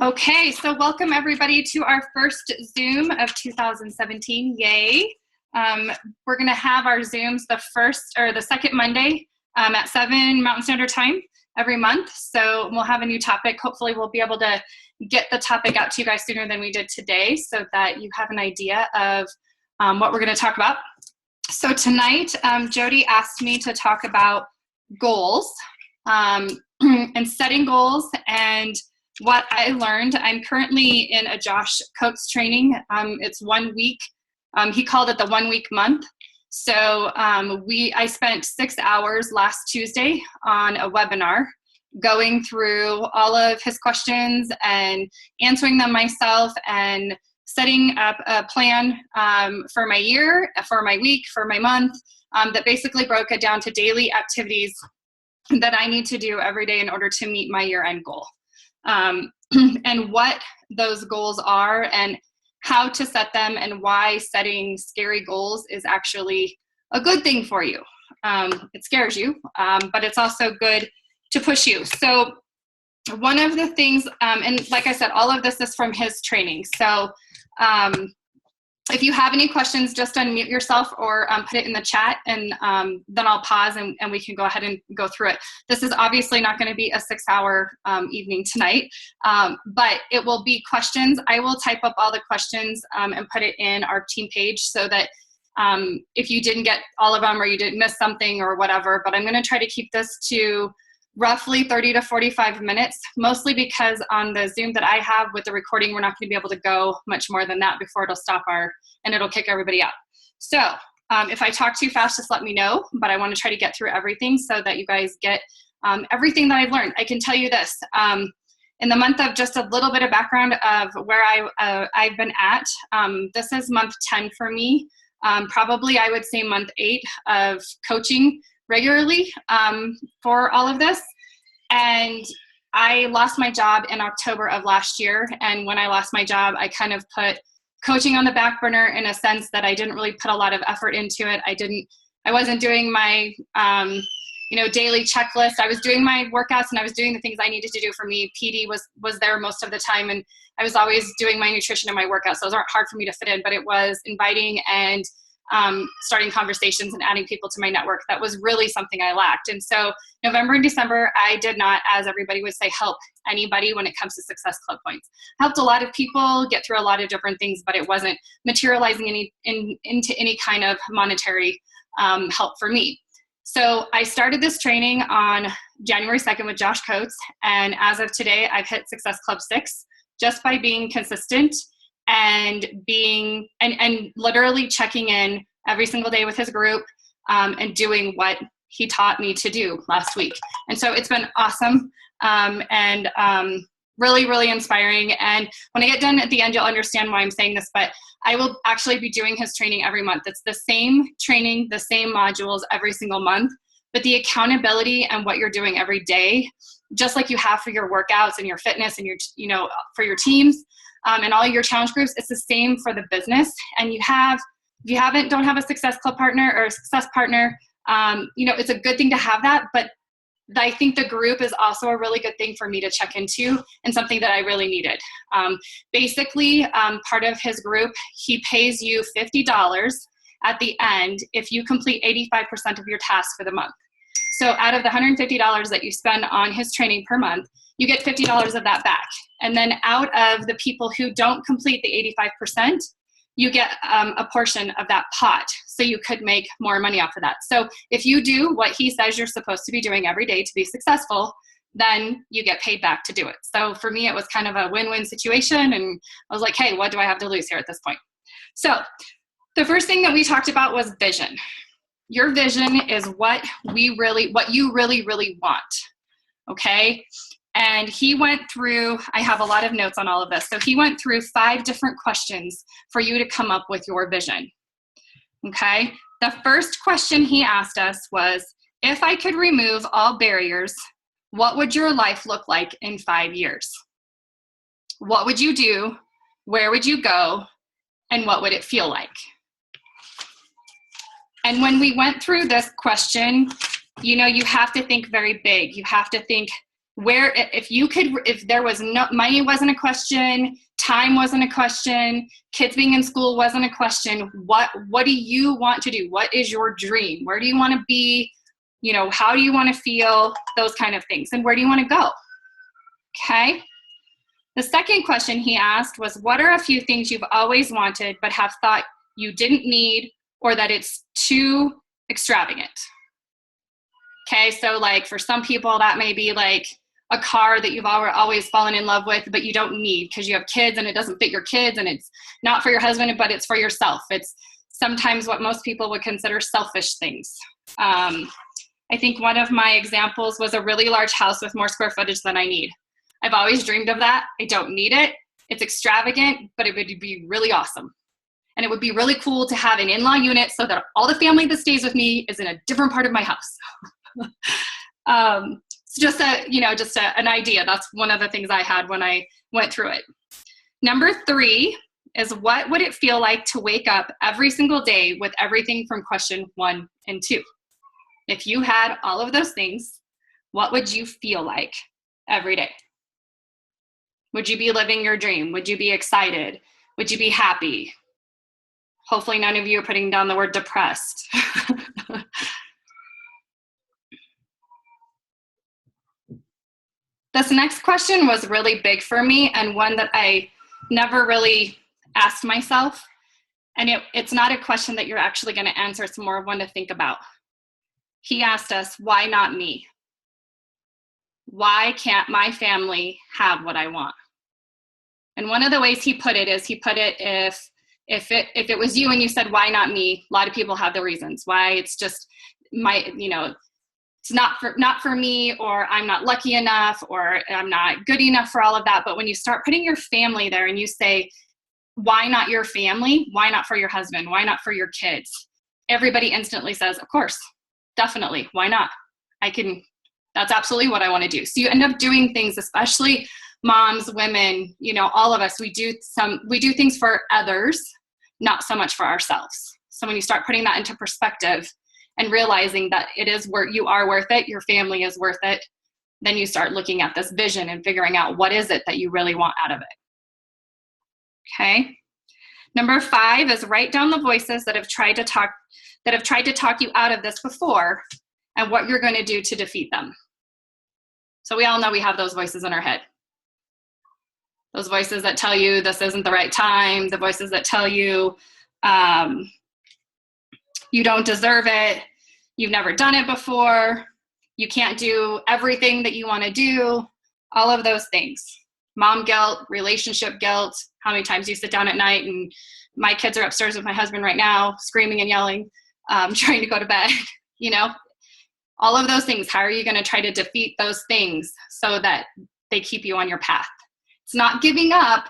Okay, so welcome everybody to our first Zoom of 2017. Yay! We're going to have our Zooms the second Monday at 7 Mountain Standard Time every month. So we'll have a new topic. Hopefully we'll be able to get the topic out to you guys sooner than we did today so that you have an idea of what we're going to talk about. So tonight, Jody asked me to talk about goals and setting goals and what I learned. I'm currently in a Josh Coates training. It's 1 week. He called it the 1 week month. So I spent 6 hours last Tuesday on a webinar going through all of his questions and answering them myself and setting up a plan for my year, for my week, for my month, that basically broke it down to daily activities that I need to do every day in order to meet my year-end goal. And what those goals are and how to set them and why setting scary goals is actually a good thing for you. It scares you, but it's also good to push you. So one of the things, and like I said, all of this is from his training. So if you have any questions, just unmute yourself or put it in the chat, and then I'll pause and we can go ahead and go through it. This is obviously not going to be a 6-hour evening tonight, but it will be questions. I will type up all the questions and put it in our team page so that if you didn't get all of them or you didn't miss something or whatever, but I'm going to try to keep this to roughly 30 to 45 minutes, mostly because on the Zoom that I have with the recording, we're not going to be able to go much more than that before it'll stop and it'll kick everybody out. So if I talk too fast, just let me know, but I want to try to get through everything so that you guys get everything that I've learned. I can tell you this, in the month of just a little bit of background of where I've been at, this is month 10 for me, probably I would say month 8 of coaching regularly for all of this. And I lost my job in October of last year. And when I lost my job, I kind of put coaching on the back burner in a sense that I didn't really put a lot of effort into it. I wasn't doing my, daily checklist. I was doing my workouts and I was doing the things I needed to do for me. PD was there most of the time. And I was always doing my nutrition and my workouts. So those aren't hard for me to fit in, but it was inviting and starting conversations and adding people to my network. That was really something I lacked. And so November and December, I did not, as everybody would say, help anybody when it comes to Success Club points. Helped a lot of people get through a lot of different things, but it wasn't materializing into any kind of monetary help for me. So I started this training on January 2nd with Josh Coates. And as of today, I've hit Success Club 6 just by being consistent and being and literally checking in every single day with his group and doing what he taught me to do last week. And so it's been awesome and really, really inspiring. And when I get done at the end, you'll understand why I'm saying this, but I will actually be doing his training every month. It's the same training, the same modules every single month, but the accountability and what you're doing every day, just like you have for your workouts and your fitness and your, for your teams, and all your challenge groups, it's the same for the business. And if you don't have a Success Club partner or a success partner, it's a good thing to have that. But I think the group is also a really good thing for me to check into and something that I really needed. Basically, part of his group, he pays you $50 at the end if you complete 85% of your tasks for the month. So out of the $150 that you spend on his training per month, you get $50 of that back. And then out of the people who don't complete the 85%, you get a portion of that pot. So you could make more money off of that. So if you do what he says you're supposed to be doing every day to be successful, then you get paid back to do it. So for me, it was kind of a win-win situation. And I was like, hey, what do I have to lose here at this point? So the first thing that we talked about was vision. Your vision is what you really, really want. Okay. And he went through, I have a lot of notes on all of this. So he went through 5 different questions for you to come up with your vision. Okay. The first question he asked us was, if I could remove all barriers, what would your life look like in 5 years? What would you do? Where would you go? And what would it feel like? And when we went through this question, you have to think very big. You have to think Where, if there was no, money wasn't a question, time wasn't a question, kids being in school wasn't a question, what do you want to do? What is your dream? Where do you want to be? You know, how do you want to feel? Those kind of things. And where do you want to go? Okay. The second question he asked was, what are a few things you've always wanted but have thought you didn't need, or that it's too extravagant? Okay, so like for some people that may be like a car that you've always fallen in love with, but you don't need because you have kids and it doesn't fit your kids, and it's not for your husband, but it's for yourself. It's sometimes what most people would consider selfish things. I think one of my examples was a really large house with more square footage than I need. I've always dreamed of that. I don't need it. It's extravagant, but it would be really awesome. And it would be really cool to have an in-law unit so that all the family that stays with me is in a different part of my house. It's just an idea. That's one of the things I had when I went through it. Number 3 is, what would it feel like to wake up every single day with everything from question 1 and 2? If you had all of those things, what would you feel like every day? Would you be living your dream? Would you be excited? Would you be happy? Hopefully none of you are putting down the word depressed. This next question was really big for me, and one that I never really asked myself. And it's not a question that you're actually going to answer. It's more of one to think about. He asked us, why not me? Why can't my family have what I want? And one of the ways he put it is, if it was you and you said, why not me? A lot of people have their reasons why. It's just it's not for me, or I'm not lucky enough, or I'm not good enough for all of that. But when you start putting your family there and you say, why not your family? Why not for your husband? Why not for your kids? Everybody instantly says, of course, definitely. Why not? That's absolutely what I want to do. So you end up doing things, especially moms, women, all of us, we do things for others, not so much for ourselves. So when you start putting that into perspective and realizing that it is where you are worth it, your family is worth it, then you start looking at this vision and figuring out what is it that you really want out of it. Okay. Number 5 is, write down the voices that have tried to talk you out of this before, and what you're going to do to defeat them. So we all know we have those voices in our head. Those voices that tell you this isn't the right time, the voices that tell you you don't deserve it, you've never done it before, you can't do everything that you want to do, all of those things. Mom guilt, relationship guilt, how many times you sit down at night, and my kids are upstairs with my husband right now, screaming and yelling, trying to go to bed, all of those things. How are you going to try to defeat those things so that they keep you on your path? It's not giving up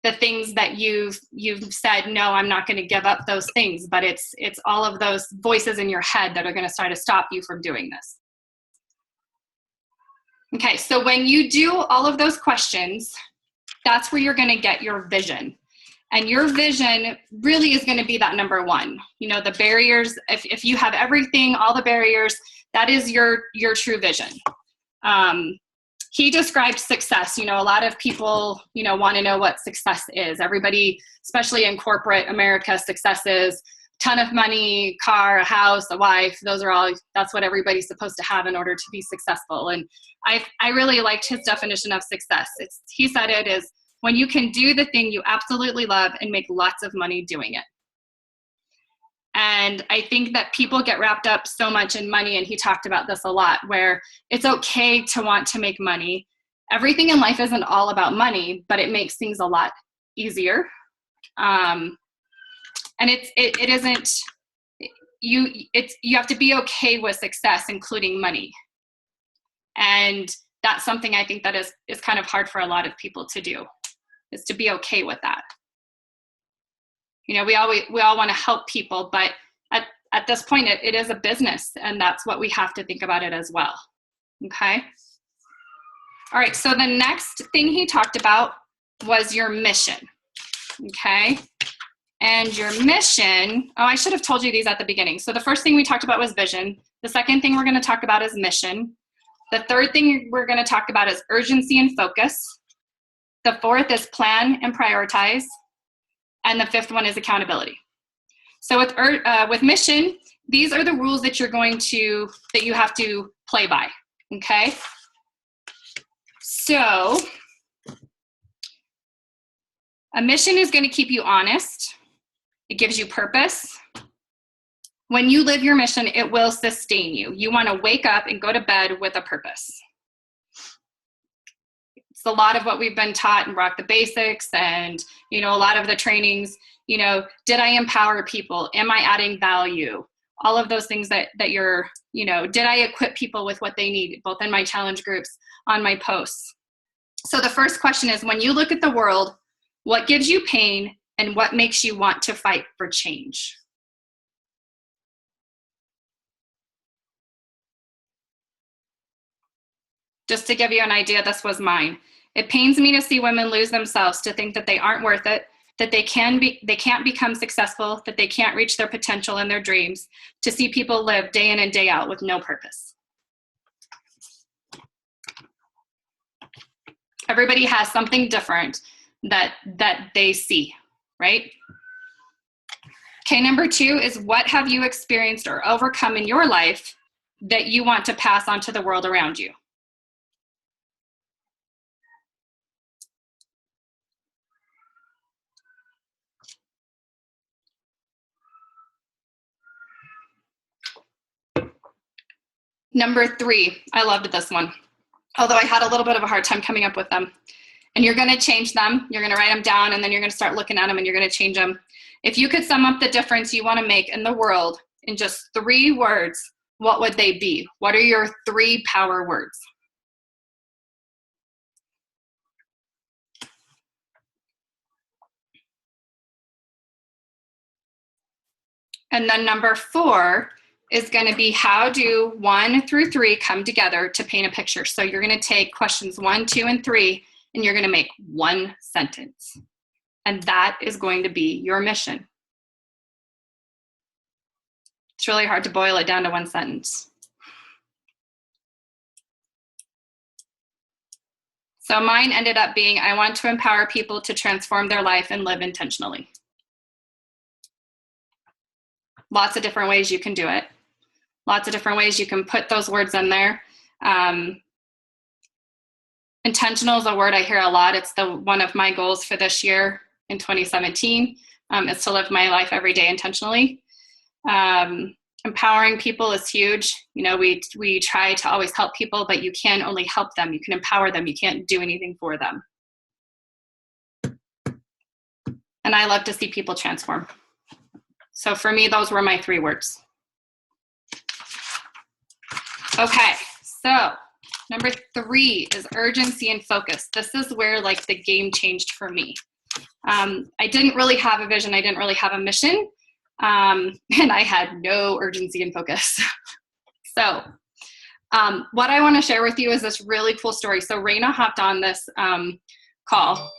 the things that you've said, no, I'm not going to give up those things, but it's all of those voices in your head that are going to start to stop you from doing this. Okay, so when you do all of those questions, that's where you're going to get your vision. And your vision really is going to be that number 1. The barriers, if you have everything, all the barriers, that is your true vision. He described success. A lot of people, want to know what success is. Everybody, especially in corporate America, success is ton of money, car, a house, a wife. That's what everybody's supposed to have in order to be successful. And I really liked his definition of success. He said it is when you can do the thing you absolutely love and make lots of money doing it. And I think that people get wrapped up so much in money, and he talked about this a lot, where it's okay to want to make money. Everything in life isn't all about money, but it makes things a lot easier. And it isn't, you have to be okay with success, including money. And that's something I think that is kind of hard for a lot of people to do, is to be okay with that. We all want to help people, but at this point, it is a business, and that's what we have to think about it as well. Okay. All right. So the next thing he talked about was your mission. Okay. And your mission, I should have told you these at the beginning. So the first thing we talked about was vision. The second thing we're going to talk about is mission. The third thing we're going to talk about is urgency and focus. The fourth is plan and prioritize. And the fifth one is accountability. So with mission, these are the rules that that you have to play by, okay? So a mission is going to keep you honest. It gives you purpose. When you live your mission, it will sustain you. You want to wake up and go to bed with a purpose. It's a lot of what we've been taught in Rock the Basics and, a lot of the trainings, did I empower people? Am I adding value? All of those things that you're, did I equip people with what they need, both in my challenge groups, on my posts? So the first question is, when you look at the world, what gives you pain and what makes you want to fight for change? Just to give you an idea, this was mine. It pains me to see women lose themselves, to think that they aren't worth it, that they can't become successful, that they can't reach their potential and their dreams, to see people live day in and day out with no purpose. Everybody has something different that they see, right? Okay, number 2 is, what have you experienced or overcome in your life that you want to pass on to the world around you? Number 3, I loved this one, although I had a little bit of a hard time coming up with them. And you're going to change them. You're going to write them down, and then you're going to start looking at them, and you're going to change them. If you could sum up the difference you want to make in the world in just 3 words, what would they be? What are your 3 power words? And then number 4 is going to be, how do 1 through 3 come together to paint a picture? So you're going to take questions 1, 2, and 3, and you're going to make 1 sentence. And that is going to be your mission. It's really hard to boil it down to 1 sentence. So mine ended up being, I want to empower people to transform their life and live intentionally. Lots of different ways you can do it. Lots of different ways you can put those words in there. Intentional is a word I hear a lot. It's one of my goals for this year in 2017, is to live my life every day intentionally. Empowering people is huge. We try to always help people, but you can only help them. You can empower them. You can't do anything for them. And I love to see people transform. So for me, those were my 3 words. Okay, so number 3 is urgency and focus. This is where the game changed for me. I didn't really have a vision. I didn't really have a mission. And I had no urgency and focus. So what I want to share with you is this really cool story. So Raina hopped on this call,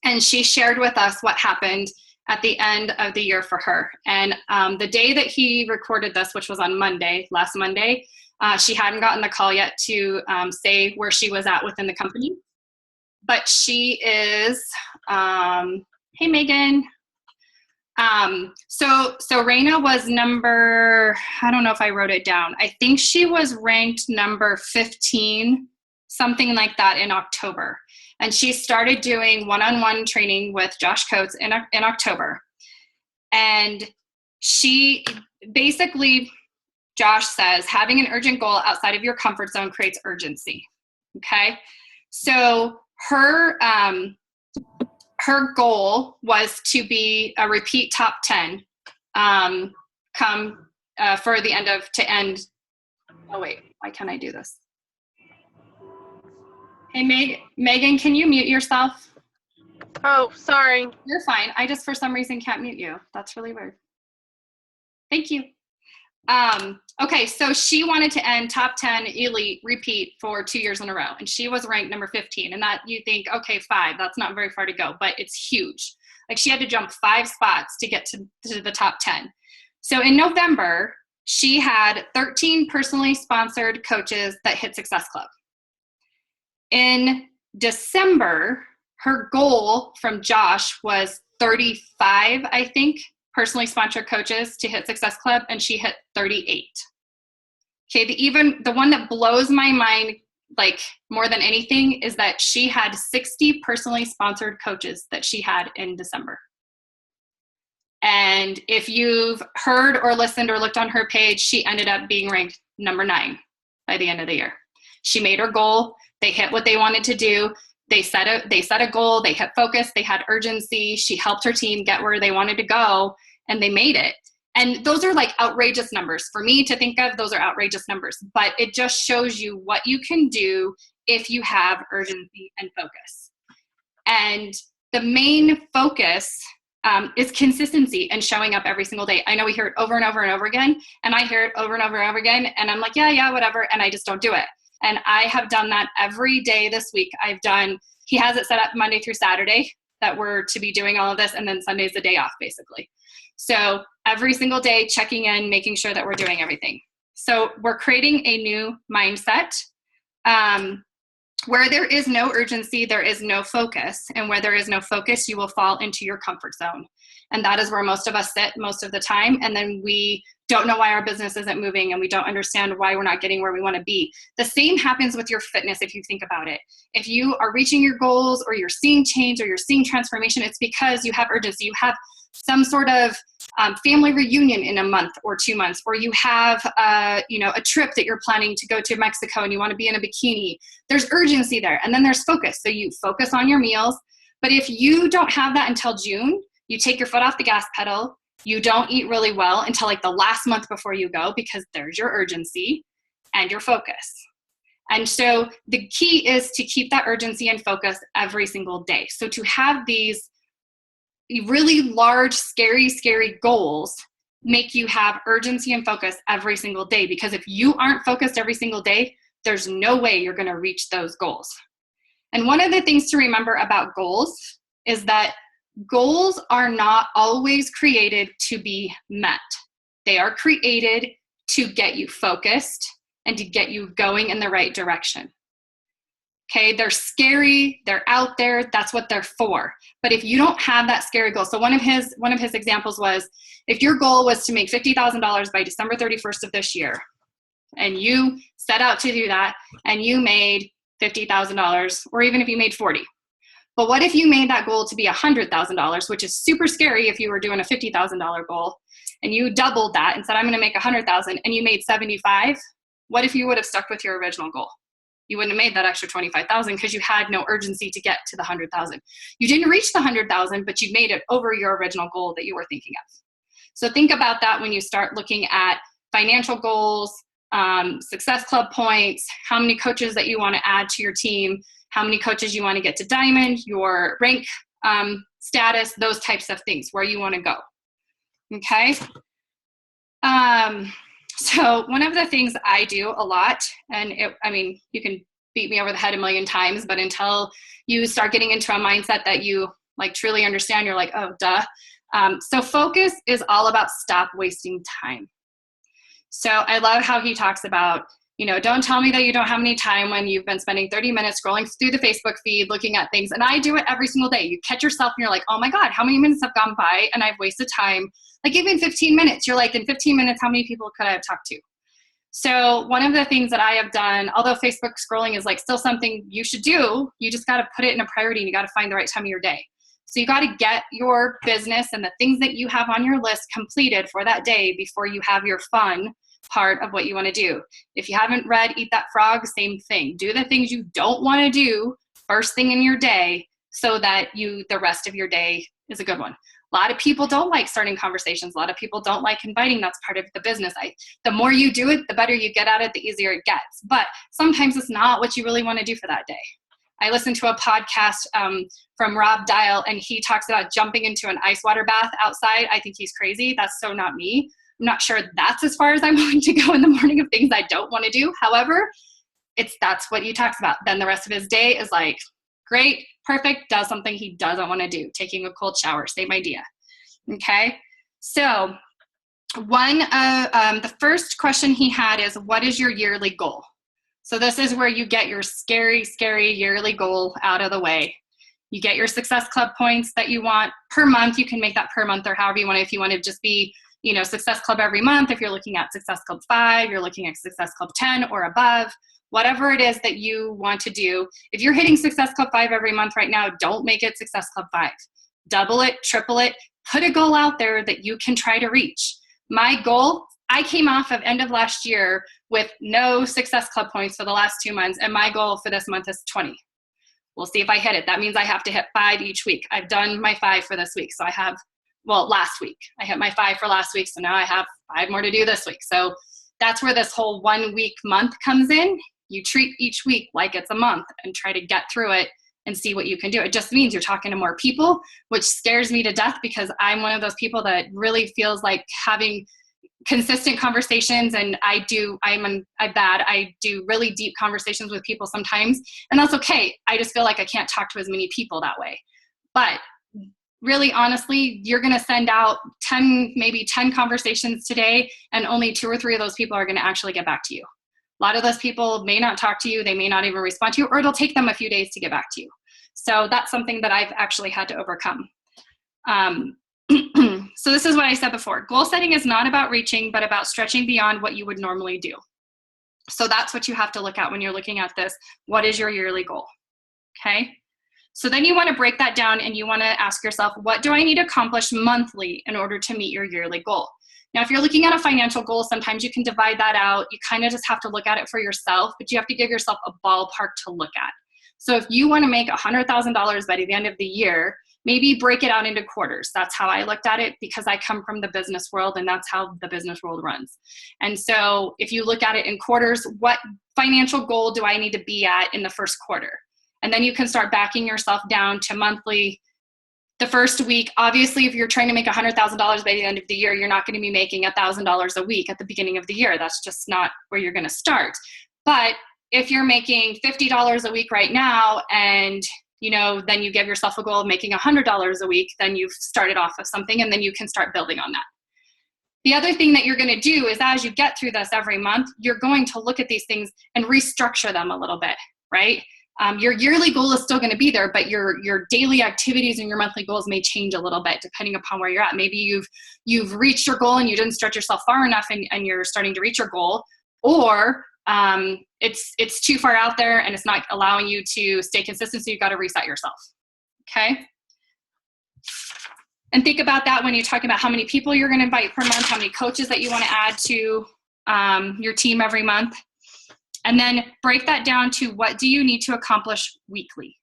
and she shared with us what happened at the end of the year for her. And the day that he recorded this, which was on last Monday, she hadn't gotten the call yet to say where she was at within the company. But she is, hey Megan. So Raina was number, I don't know if I wrote it down. I think she was ranked number 15, something like that, in October. And she started doing one-on-one training with Josh Coates in October. And she basically, Josh says, having an urgent goal outside of your comfort zone creates urgency. Okay. So her goal was to be a repeat top 10 come for the end. Oh wait, why can't I do this? Hey, Megan, can you mute yourself? Oh, sorry. You're fine. I just, for some reason, can't mute you. That's really weird. Thank you. Okay, so she wanted to end top 10 elite repeat for 2 years in a row, and she was ranked number 15. And that, you think, okay, 5, that's not very far to go, but it's huge. Like, she had to jump 5 spots to get to the top 10. So in November, she had 13 personally sponsored coaches that hit Success Club. In December, her goal from Josh was 35, I think, personally sponsored coaches to hit Success Club, and she hit 38. Okay, the one that blows my mind like more than anything is that she had 60 personally sponsored coaches that she had in December. And if you've heard or listened or looked on her page, she ended up being ranked number 9 by the end of the year. She made her goal. They hit what they wanted to do. They set a goal. They hit focus. They had urgency. She helped her team get where they wanted to go, and they made it. And those are like outrageous numbers. For me to think of, those are outrageous numbers. But it just shows you what you can do if you have urgency and focus. And the main focus is consistency and showing up every single day. I know we hear it over and over and over again, and I hear it over and over and over again, and I'm like, yeah, whatever, and I just don't do it. And I have done that every day this week. He has it set up Monday through Saturday that we're to be doing all of this, and then Sunday's the day off, basically. So every single day, checking in, making sure that we're doing everything. So we're creating a new mindset. Where there is no urgency, there is no focus. And where there is no focus, you will fall into your comfort zone. And that is where most of us sit most of the time. And then we don't know why our business isn't moving, and we don't understand why we're not getting where we want to be. The same happens with your fitness if you think about it. If you are reaching your goals, or you're seeing change, or you're seeing transformation, it's because you have urgency. You have some sort of family reunion in a month or 2 months, or you have a trip that you're planning to go to Mexico and you want to be in a bikini. There's urgency there, and then there's focus. So you focus on your meals. But if you don't have that until June, you take your foot off the gas pedal. You don't eat really well until like the last month before you go, because there's your urgency and your focus. And so the key is to keep that urgency and focus every single day. So to have these really large, scary goals make you have urgency and focus every single day, because if you aren't focused every single day, there's no way you're going to reach those goals. And one of the things to remember about goals is that goals are not always created to be met. They are created to get you focused and to get you going in the right direction. Okay, they're scary, they're out there, that's what they're for. But if you don't have that scary goal, so one of his examples was, if your goal was to make $50,000 by December 31st of this year, and you set out to do that, and you made $50,000, or even if you made 40. But what if you made that goal to be $100,000, which is super scary if you were doing a $50,000 goal, and you doubled that and said, I'm gonna make 100,000, and you made 75, what if you would have stuck with your original goal? You wouldn't have made that extra 25,000 because you had no urgency to get to the 100,000. You didn't reach the 100,000, but you made it over your original goal that you were thinking of. So think about that when you start looking at financial goals, Success Club points, how many coaches that you want to add to your team, how many coaches you want to get to diamond, your rank status, those types of things, where you want to go. Okay. So one of the things I do a lot, and you can beat me over the head a million times, but until you start getting into a mindset that you like truly understand, you're like, oh, duh. So focus is all about stop wasting time. So I love how he talks about, don't tell me that you don't have any time when you've been spending 30 minutes scrolling through the Facebook feed, looking at things. And I do it every single day. You catch yourself and you're like, oh my God, how many minutes have gone by and I've wasted time? Like even 15 minutes, you're like, in 15 minutes, how many people could I have talked to? So one of the things that I have done, although Facebook scrolling is like still something you should do, you just got to put it in a priority and you got to find the right time of your day. So you got to get your business and the things that you have on your list completed for that day before you have your fun part of what you want to do. If you haven't read Eat That Frog, same thing. Do the things you don't want to do first thing in your day so that the rest of your day is a good one. A lot of people don't like starting conversations. A lot of people don't like inviting. That's part of the business. The more you do it, the better you get at it, the easier it gets. But sometimes it's not what you really want to do for that day. I listened to a podcast from Rob Dial, and he talks about jumping into an ice water bath outside. I think he's crazy. That's so not me. I'm not sure that's as far as I'm willing to go in the morning of things I don't want to do. However, that's what he talks about. Then the rest of his day is like, great, perfect, does something he doesn't want to do, taking a cold shower, same idea. Okay, so The first question he had is, what is your yearly goal? So this is where you get your scary, scary yearly goal out of the way. You get your Success Club points that you want per month. You can make that per month or however you want. If you want to just be, Success Club every month, if you're looking at Success Club 5, you're looking at Success Club 10 or above, whatever it is that you want to do. If you're hitting Success Club 5 every month right now, don't make it Success Club 5. Double it, triple it, put a goal out there that you can try to reach. My goal, I came off of end of last year with no Success Club points for the last 2 months, and my goal for this month is 20. We'll see if I hit it. That means I have to hit 5 each week. I've done my 5 for this week. So last week. I hit my 5 for last week. So now I have 5 more to do this week. So that's where this whole 1 week month comes in. You treat each week like it's a month and try to get through it and see what you can do. It just means you're talking to more people, which scares me to death because I'm one of those people that really feels like having consistent conversations, and I do really deep conversations with people sometimes, and that's okay. I just feel like I can't talk to as many people that way. But really, honestly, you're going to send out 10 conversations today, and only 2 or 3 of those people are going to actually get back to you. A lot of those people may not talk to you, they may not even respond to you, or it'll take them a few days to get back to you. So that's something that I've actually had to overcome. So this is what I said before. Goal setting is not about reaching, but about stretching beyond what you would normally do. So that's what you have to look at when you're looking at this. What is your yearly goal? Okay. So then you want to break that down and you want to ask yourself, what do I need to accomplish monthly in order to meet your yearly goal? Now, if you're looking at a financial goal, sometimes you can divide that out. You kind of just have to look at it for yourself, but you have to give yourself a ballpark to look at. So if you want to make $100,000 by the end of the year, maybe break it out into quarters. That's how I looked at it because I come from the business world and that's how the business world runs. And so if you look at it in quarters, what financial goal do I need to be at in the first quarter? And then you can start backing yourself down to monthly. The first week, obviously, if you're trying to make $100,000 by the end of the year, you're not going to be making $1,000 a week at the beginning of the year. That's just not where you're going to start. But if you're making $50 a week right now and then you give yourself a goal of making $100 a week, then you've started off of something and then you can start building on that. The other thing that you're going to do is as you get through this every month, you're going to look at these things and restructure them a little bit, right? Your yearly goal is still going to be there, but your daily activities and your monthly goals may change a little bit depending upon where you're at. Maybe you've reached your goal and you didn't stretch yourself far enough and you're starting to reach your goal, or it's too far out there and it's not allowing you to stay consistent, so you've got to reset yourself. Okay? And think about that when you're talking about how many people you're going to invite per month, how many coaches that you want to add to your team every month. And then break that down to what do you need to accomplish weekly.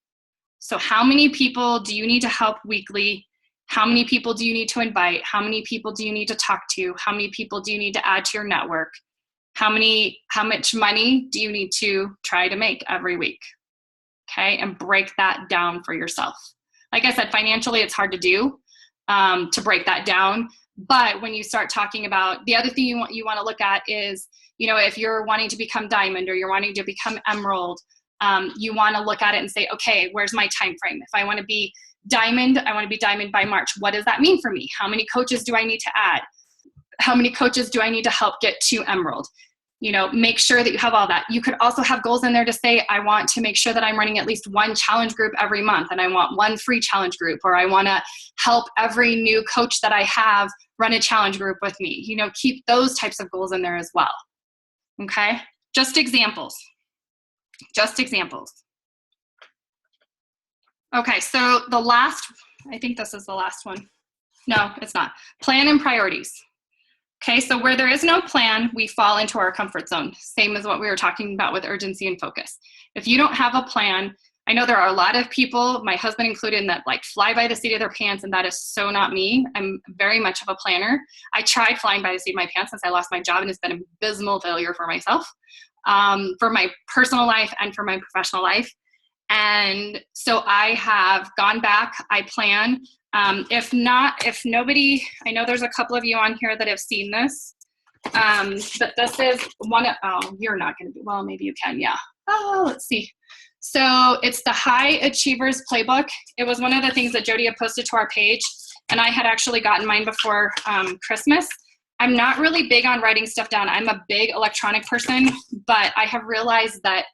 So how many people do you need to help weekly? How many people do you need to invite? How many people do you need to talk to? How many people do you need to add to your network? How much money do you need to try to make every week? Okay, and break that down for yourself. Like I said, financially, it's hard to do, to break that down. But when you start talking about the other thing you want to look at is, if you're wanting to become diamond or you're wanting to become emerald, you want to look at it and say, okay, where's my time frame? If I want to be diamond, I want to be diamond by March. What does that mean for me? How many coaches do I need to add? How many coaches do I need to help get to emerald? Make sure that you have all that. You could also have goals in there to say, I want to make sure that I'm running at least 1 challenge group every month, and I want 1 free challenge group, or I want to help every new coach that I have run a challenge group with me. Keep those types of goals in there as well. Okay? Just examples. Okay, so I think this is the last one. No, it's not. Plan and priorities. Okay, so where there is no plan, we fall into our comfort zone. Same as what we were talking about with urgency and focus. If you don't have a plan, I know there are a lot of people, my husband included, that fly by the seat of their pants, and that is so not me. I'm very much of a planner. I tried flying by the seat of my pants since I lost my job, and it's been an abysmal failure for myself, for my personal life and for my professional life. And so I have gone back, I plan. If nobody, I know there's a couple of you on here that have seen this, but this is you're not going to be, well, maybe you can, yeah. Let's see. So it's the High Achievers Playbook. It was one of the things that Jody had posted to our page, and I had actually gotten mine before Christmas. I'm not really big on writing stuff down. I'm a big electronic person, but I have realized that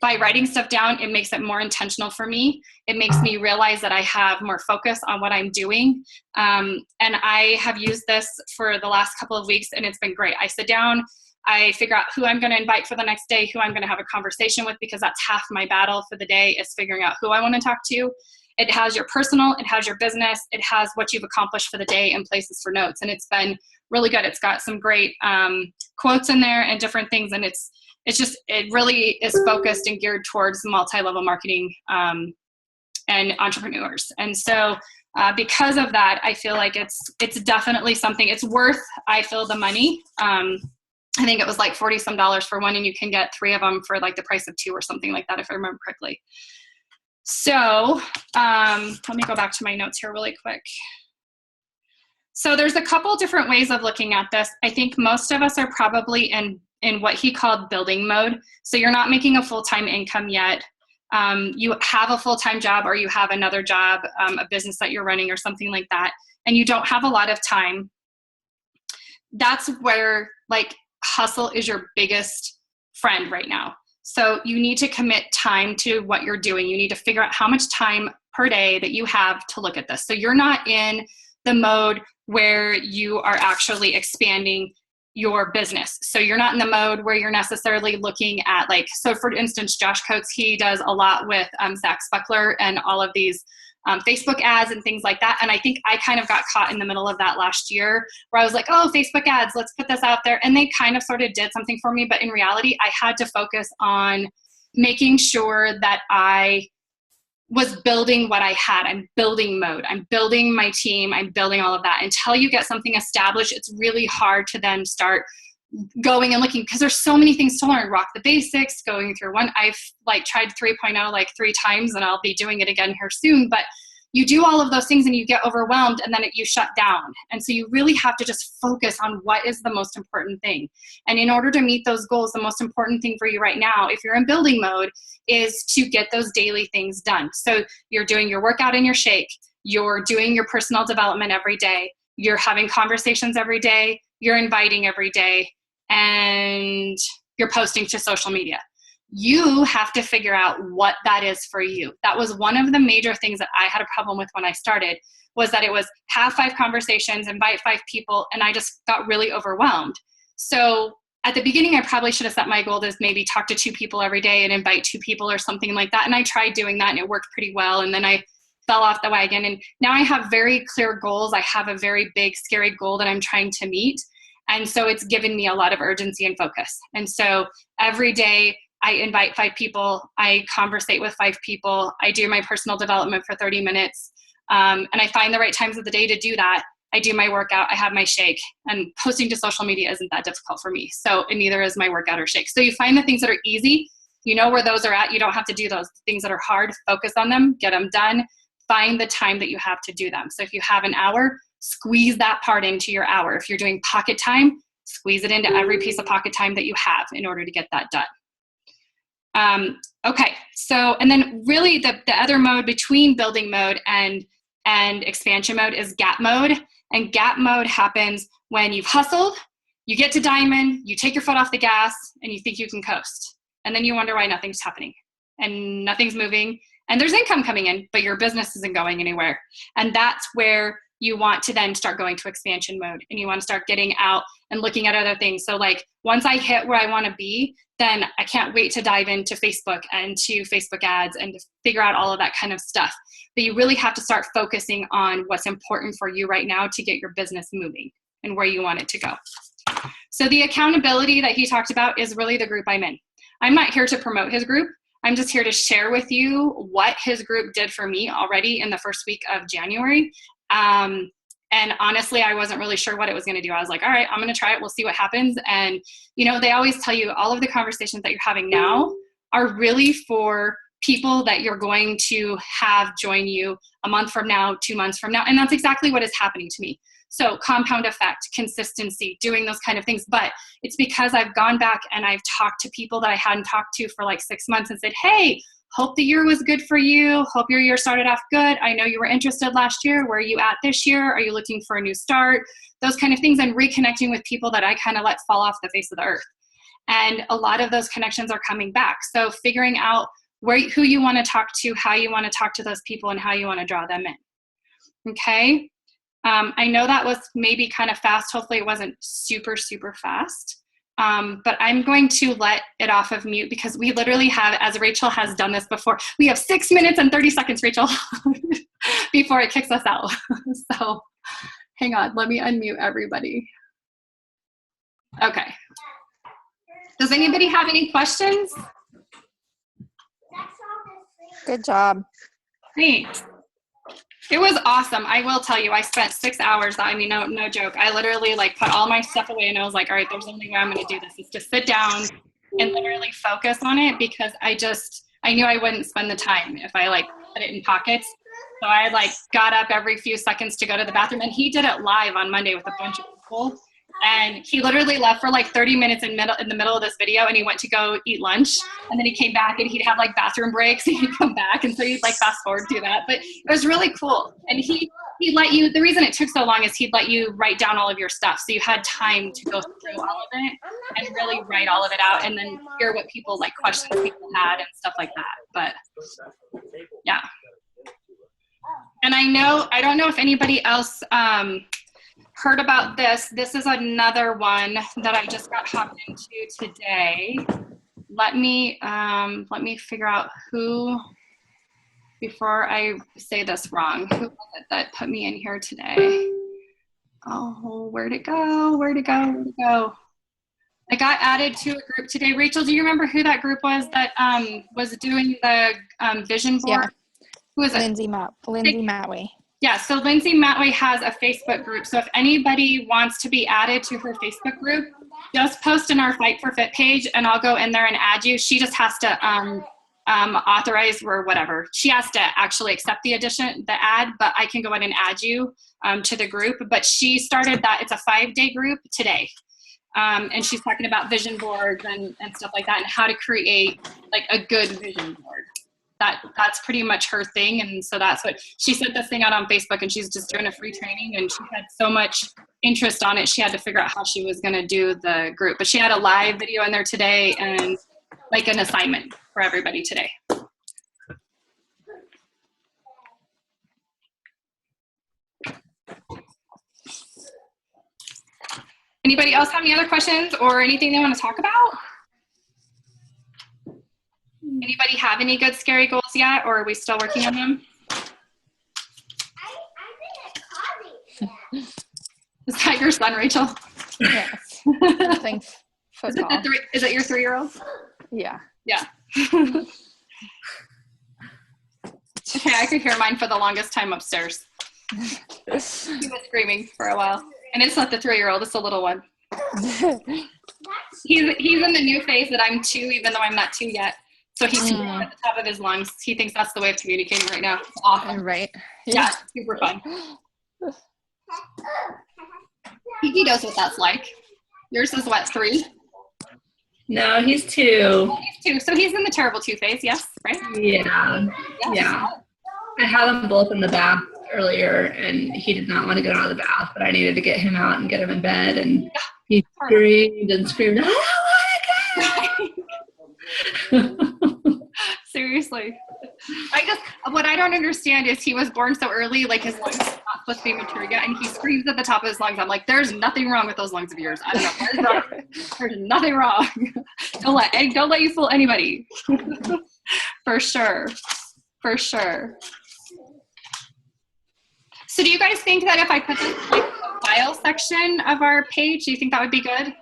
by writing stuff down, it makes it more intentional for me. It makes me realize that I have more focus on what I'm doing. And I have used this for the last couple of weeks, and it's been great. I sit down, I figure out who I'm going to invite for the next day, who I'm going to have a conversation with, because that's half my battle for the day, is figuring out who I want to talk to. It has your personal, it has your business, it has what you've accomplished for the day and places for notes. And it's been really good. It's got some great quotes in there and different things. And it really is focused and geared towards multi-level marketing and entrepreneurs. And so because of that, I feel like it's definitely something, it's worth, I feel, the money. I think it was like $40 some for one, and you can get 3 of them for like the price of 2 or something like that, if I remember correctly. So let me go back to my notes here really quick. So there's a couple different ways of looking at this. I think most of us are probably in what he called building mode. So you're not making a full-time income yet. You have a full-time job, or you have another job, a business that you're running or something like that, and you don't have a lot of time. That's where like hustle is your biggest friend right now. So you need to commit time to what you're doing. You need to figure out how much time per day that you have to look at this. So you're not in the mode where you are actually expanding your business. So you're not in the mode where you're necessarily looking at like, so for instance, Josh Coates, he does a lot with Zach Spuckler and all of these Facebook ads and things like that. And I think I kind of got caught in the middle of that last year, where I was like, oh, Facebook ads, let's put this out there. And they kind of sort of did something for me. But in reality, I had to focus on making sure that I was building what I had. I'm building mode. I'm building my team. I'm building all of that. Until you get something established, it's really hard to then start going and looking, because there's so many things to learn. Rock the basics, going through one. I've like tried 3.0 like 3 times, and I'll be doing it again here soon. But you do all of those things and you get overwhelmed, and then you shut down. And so you really have to just focus on what is the most important thing. And in order to meet those goals, the most important thing for you right now, if you're in building mode, is to get those daily things done. So you're doing your workout and your shake, you're doing your personal development every day, you're having conversations every day, you're inviting every day, and you're posting to social media. You have to figure out what that is for you. That was one of the major things that I had a problem with when I started, was that it was have 5 conversations, invite 5 people, and I just got really overwhelmed. So at the beginning, I probably should have set my goal as maybe talk to 2 people every day and invite 2 people or something like that. And I tried doing that and it worked pretty well. And then I fell off the wagon. And now I have very clear goals. I have a very big, scary goal that I'm trying to meet. And so it's given me a lot of urgency and focus. And so every day I invite 5 people, I conversate with 5 people, I do my personal development for 30 minutes, and I find the right times of the day to do that. I do my workout, I have my shake, and posting to social media isn't that difficult for me. So, and neither is my workout or shake. So you find the things that are easy, you know where those are at, you don't have to do those things that are hard, focus on them, get them done, find the time that you have to do them. So if you have an hour, squeeze that part into your hour. If you're doing pocket time, squeeze it into every piece of pocket time that you have in order to get that done. Okay, so, and then really the other mode between building mode and expansion mode is gap mode. And gap mode happens when you've hustled, you get to diamond, you take your foot off the gas, and you think you can coast. And then you wonder why nothing's happening and nothing's moving. And there's income coming in, but your business isn't going anywhere. And that's where you want to then start going to expansion mode, and you want to start getting out and looking at other things. So like once I hit where I want to be, then I can't wait to dive into Facebook and to Facebook ads and to figure out all of that kind of stuff. But you really have to start focusing on what's important for you right now to get your business moving and where you want it to go. So the accountability that he talked about is really the group I'm in. I'm not here to promote his group. I'm just here to share with you what his group did for me already in the first week of January. And honestly, I wasn't really sure what it was going to do. I was like, all right, I'm going to try it. We'll see what happens. And, you know, they always tell you all of the conversations that you're having now are really for people that you're going to have join you a month from now, 2 months from now. And that's exactly what is happening to me. So compound effect, consistency, doing those kind of things. But it's because I've gone back and I've talked to people that I hadn't talked to for like 6 months and said, hey, hope the year was good for you. Hope your year started off good. I know you were interested last year. Where are you at this year? Are you looking for a new start? Those kind of things, and reconnecting with people that I kind of let fall off the face of the earth. And a lot of those connections are coming back. So figuring out who you want to talk to, how you want to talk to those people, and how you want to draw them in. Okay. I know that was maybe kind of fast. Hopefully it wasn't super, super fast. But I'm going to let it off of mute because we literally have, as Rachel has done this before, we have 6 minutes and 30 seconds, Rachel, before it kicks us out. So hang on, let me unmute everybody. Okay. Does anybody have any questions? Good job. Thanks. It was awesome. I will tell you, I spent 6 hours. I mean, no joke. I literally like put all my stuff away and I was like, all right, there's only way I'm going to do this is to sit down and literally focus on it because I knew I wouldn't spend the time if I like put it in pockets. So I like got up every few seconds to go to the bathroom, and he did it live on Monday with a bunch of people. And he literally left for like 30 minutes in the middle of this video, and he went to go eat lunch, and then he came back and he'd have like bathroom breaks and he'd come back. And so you'd like fast forward through that, but it was really cool. And he let you, the reason it took so long is he'd let you write down all of your stuff. So you had time to go through all of it and really write all of it out and then hear what people like questions people had and stuff like that. But yeah. And I don't know if anybody else, heard about this. This is another one that I just got hopped into today. Let me figure out who, before I say this wrong, who was it that put me in here today? Oh, where'd it go? Where'd it go? I got added to a group today. Rachel, do you remember who that group was that was doing the vision board? Yeah. Who is it? Lindsay Matway. Yeah, so Lindsay Matway has a Facebook group. So if anybody wants to be added to her Facebook group, just post in our Fight for Fit page and I'll go in there and add you. She just has to authorize or whatever. She has to actually accept the ad, but I can go in and add you to the group. But she started that, it's a 5-day group today. And she's talking about vision boards and stuff like that and how to create like a good vision board. That's pretty much her thing. And so that's what she sent this thing out on Facebook, and she's just doing a free training, and she had so much interest on it. She had to figure out how she was going to do the group, but she had a live video in there today and like an assignment for everybody today. Anybody else have any other questions or anything they want to talk about? Anybody have any good scary goals yet, or are we still working on them? Is that your son, Rachel? Yes. Thanks. Football. Is it your 3-year-old? Yeah. Yeah. Okay, I could hear mine for the longest time upstairs. He was screaming for a while. And it's not the 3-year-old, it's the little one. He's in the new phase that I'm 2, even though I'm not 2 yet. So he's screaming at the top of his lungs. He thinks that's the way of communicating right now. It's awesome. Right. Yeah, super fun. He knows what that's like. Yours is what, 3? No, he's 2. Oh, he's 2. So he's in the terrible 2 phase, yes, right? Yeah. Yes. Yeah. I had them both in the bath earlier, and he did not want to go out of the bath, but I needed to get him out and get him in bed, and he screamed and screamed, I don't want to go! Seriously. What I don't understand is he was born so early, like his lungs are not supposed to be mature yet, and he screams at the top of his lungs. I'm like, there's nothing wrong with those lungs of yours. I don't know what is wrong. There's nothing wrong. Don't let you fool anybody. For sure. For sure. So do you guys think that if I put this in like the file section of our page, do you think that would be good?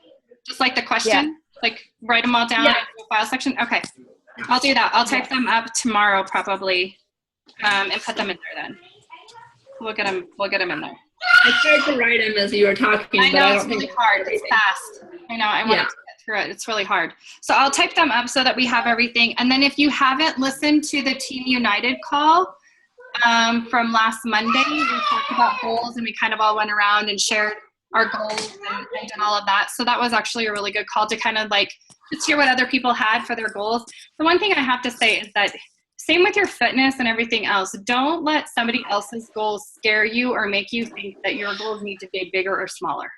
Just like the question? Yeah. Like write them all down in the file section? Okay. I'll do that. I'll type them up tomorrow probably and put them in there then. We'll get them in there. I tried to write him as you were talking, I know, but I it's don't really think hard. It's fast. I know. I want to get through it. It's really hard. So I'll type them up so that we have everything. And then if you haven't listened to the Team United call from last Monday, we talked about goals and we kind of all went around and shared our goals and did all of that. So that was actually a really good call to kind of like just hear what other people had for their goals. The one thing I have to say is that same with your fitness and everything else. Don't let somebody else's goals scare you or make you think that your goals need to be bigger or smaller.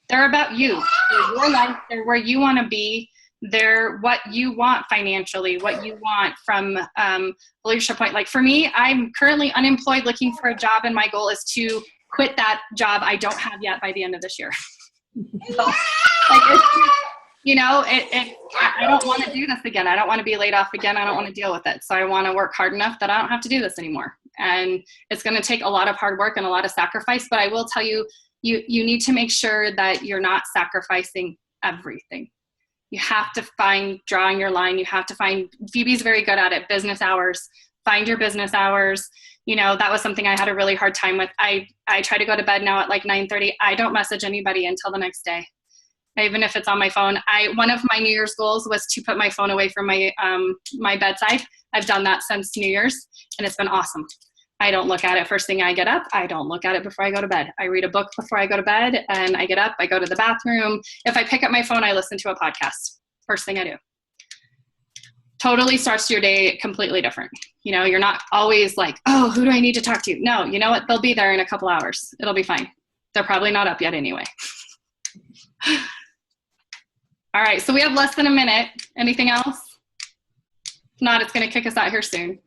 They're about you. They're your life. They're where you want to be. They're what you want financially, what you want from a leadership point. Like for me, I'm currently unemployed looking for a job, and my goal is to quit that job I don't have yet by the end of this year. So, like it's, you know, I don't want to do this again. I don't want to be laid off again. I don't want to deal with it. So I want to work hard enough that I don't have to do this anymore. And it's going to take a lot of hard work and a lot of sacrifice. But I will tell you, you need to make sure that you're not sacrificing everything. You have to find drawing your line. You have to find, Phoebe's very good at it, business hours. Find your business hours. You know, that was something I had a really hard time with. I try to go to bed now at like 9:30. I don't message anybody until the next day, even if it's on my phone. One of my New Year's goals was to put my phone away from my my bedside. I've done that since New Year's, and it's been awesome. I don't look at it first thing I get up. I don't look at it before I go to bed. I read a book before I go to bed, and I get up, I go to the bathroom. If I pick up my phone, I listen to a podcast. First thing I do. Totally starts your day completely different. You know, you're not always like, oh, who do I need to talk to? No, you know what? They'll be there in a couple hours. It'll be fine. They're probably not up yet anyway. All right, so we have less than a minute. Anything else? If not, it's going to kick us out here soon.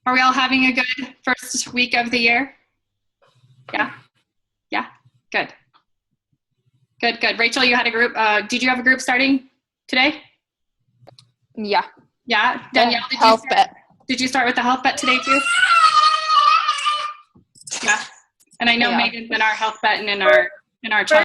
Are we all having a good first week of the year? Yeah? Yeah? Good. Good, good. Rachel, you had a group. Did you have a group starting today? Yeah. Yeah? Danielle, did you start with the health bet today too? Yeah. And I know Yeah. Megan's in our health bet and in our chat.